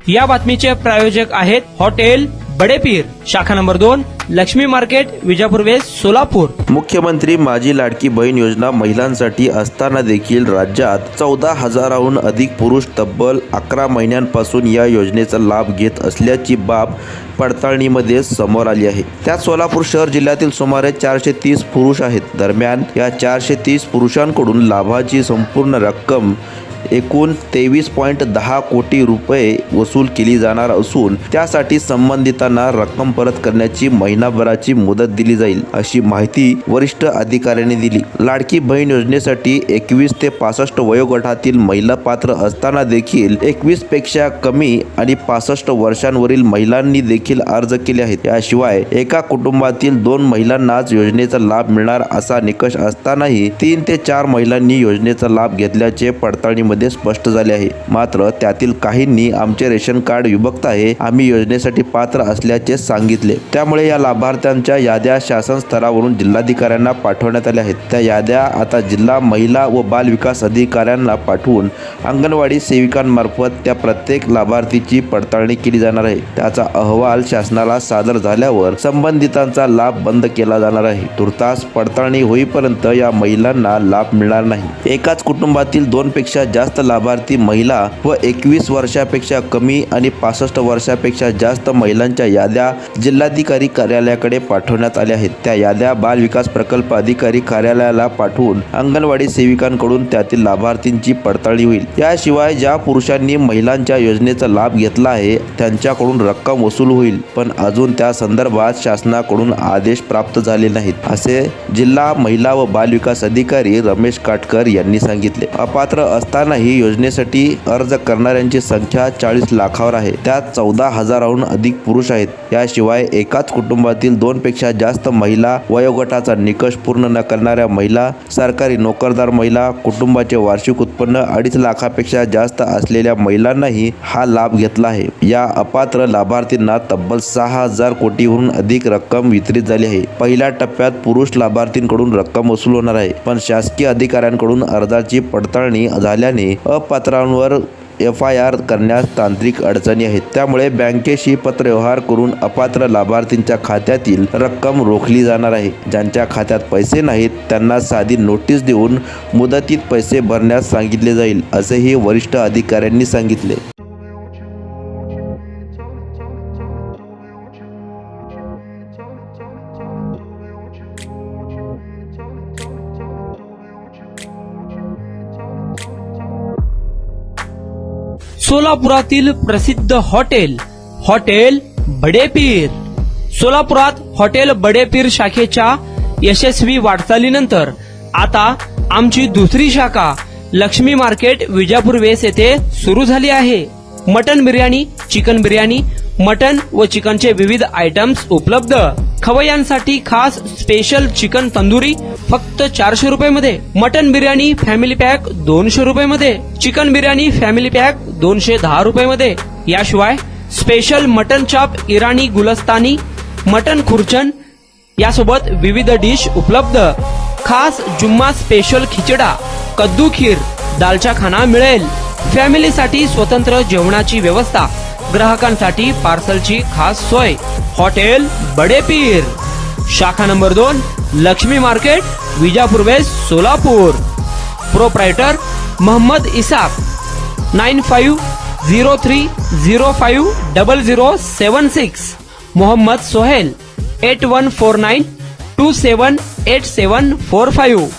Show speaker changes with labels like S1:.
S1: या बातमीचे प्रायोजक आहेत हॉटेल बडेपीर, शाखा number 2, Laxmi market, Vijapur west, Solapur.
S2: मुख्यमंत्री माझी लाडकी बहीण योजना महिलांसाठी असताना देखील राज्यात 14,000हून अधिक पुरुष तब्बल 11 महिन्यांपासून या योजनेचा लाभ घेत असल्याची बाब पडताळणीमध्ये समोर आली आहे। त्यात सोलापूर शहर जिल्ह्यातील सुमारे 430 पुरुष आहेत। दरम्यान या 430 पुरुषांकडून लाभाची संपूर्ण रक्कम एकूण 23.10 कोटी रुपये वसूल केली जाणार असून त्यासाठी संबंधितांना रक्कम परत करण्याची महिनाभराची मुदत दिली जाईल, अशी माहिती वरिष्ठ अधिकाऱ्यांनी दिली। लाडकी बहीण योजनेसाठी 21 ते 65 वयोगटातील महिला पात्र असताना देखील 21 पेक्षा कमी आणि 65 वर्षांवरील महिलांनी देखील अर्ज केले आहेत। याशिवाय एका कुटुंबातील 2 महिलांनाच योजनेचा लाभ मिळणार असा निकष असतानाही 3 ते 4 महिलांनी योजनेचा लाभ घेतल्याचे पडताळणीमध्ये स्पष्ट झाले आहे। मात्र त्यातील काहींनी आमचे रेशन कार्ड विभक्त आहे, आम्ही योजनेसाठी पात्र असल्याचे सांगितले। त्यामुळे या लाभार्थ्यांच्या याद्या शासन स्तरावरून जिल्हाधिकाऱ्यांना पाठवण्यात आल्या आहेत। त्या याद्या आता जिल्हा महिला व बाल विकास अधिकाऱ्यांना पाठवून अंगणवाडी सेविकांमार्फत त्या प्रत्येक लाभार्थीची पडताळणी केली जाणार आहे। त्याचा अहवाल शासनाला सादर झाल्यावर संबंधितांचा लाभ बंद केला जाणार आहे। तुर्तास पडताळणी होईपर्यंत या महिलांना लाभ मिळणार नाही। एकाच कुटुंबातील 2 पेक्षा जास्त लाभार्थी महिला व 21 वर्षापेक्षा कमी आणि 65 वर्षापेक्षा जास्त महिलांच्या याद्या जिल्हाधिकारी कार्यालयाकडे पाठवण्यात आल्या आहेत। त्या याद्या बाल विकास प्रकल्प अधिकारी कार्यालयाला पाठवून अंगणवाडी सेविकांकडून त्यातील लाभार्थींची पडताळणी होईल। याशिवाय ज्या पुरुषांनी महिलांच्या योजनेचा लाभ घेतला आहे त्यांच्याकडून रक्कम वसूल होईल, पण अजून त्या संदर्भात शासनाकडून आदेश प्राप्त झाले नाहीत, असे जिल्हा महिला व बाल विकास अधिकारी रमेश काटकर यांनी सांगितले। अपात्र असतानाही योजनेसाठी अर्ज करणाऱ्यांची संख्या 40 लाखावर आहे। त्यात 14,000हून अधिक पुरुष आहेत। याशिवाय एकाच कुटुंबातील 2 पेक्षा जास्त महिला, वयोगटाचा निकष पूर्ण न करणाऱ्या महिला, सरकारी नोकरदार महिला, कुटुंबाचे वार्षिक उत्पन्न 2.5 लाखापेक्षा जास्त असलेल्या महिलांनाही हा लाभ घेतला आहे। या अपात्र लाभार्थींना तब्बल 6,000 कोटीहून अधिक रक्कम वितरित झाली आहे। पहिल्या टप्प्यात पुरुष लाभार्थींकडून रक्कम वसूल होणार आहे, पण शासकीय अधिकाऱ्यांकडून अर्जाची पडताळणी झाल्याने अपात्रांवर FIR करण्यास तांत्रिक अडचणी आहेत। त्यामुळे बँकेशी पत्रव्यवहार करून अपात्र लाभार्थींच्या खात्यातील रक्कम रोखली जाणार आहे। ज्यांच्या खात्यात पैसे नाहीत त्यांना साधी नोटीस देऊन मुदतीत पैसे भरण्यास सांगितले जाईल, असेही वरिष्ठ अधिकाऱ्यांनी सांगितले।
S1: सोलापुरातील प्रसिद्ध हॉटेल बडेपीर। सोलापुरात हॉटेल बडेपीर शाखेच्या यशस्वी वाटचालीनंतर आता आमची दुसरी शाखा लक्ष्मी मार्केट, विजापूर वेस्ट येथे सुरू झाली आहे। Mutton biryani, chicken biryani, mutton व चिकनचे विविध आयटम्स उपलब्ध। खवय्यांसाठी खास स्पेशल चिकन तंदुरी फक्त 400 रुपये मध्ये, मटन बिर्याणी फॅमिली पॅक 200 रुपये मध्ये, चिकन बिर्याणी फॅमिली पॅक 210 रुपये मध्ये। याशिवाय स्पेशल मटन चाप, इराणी गुलस्तानी, मटन खुर्चन यासोबत विविध डिश उपलब्ध। खास जुम्मा स्पेशल खिचडा, कद्दू खीर, दालचा खाना मिळेल। फॅमिलीसाठी स्वतंत्र जेवणाची व्यवस्था, ग्राहकांसाठी पार्सलची खास सोय। हॉटेल बडेपीर, शाखा number 2, Laxmi market, Vijapur west, Solapur. Proprietor Mohammad Isaq, 9503050076। Mohammad Sohail, 8149278745।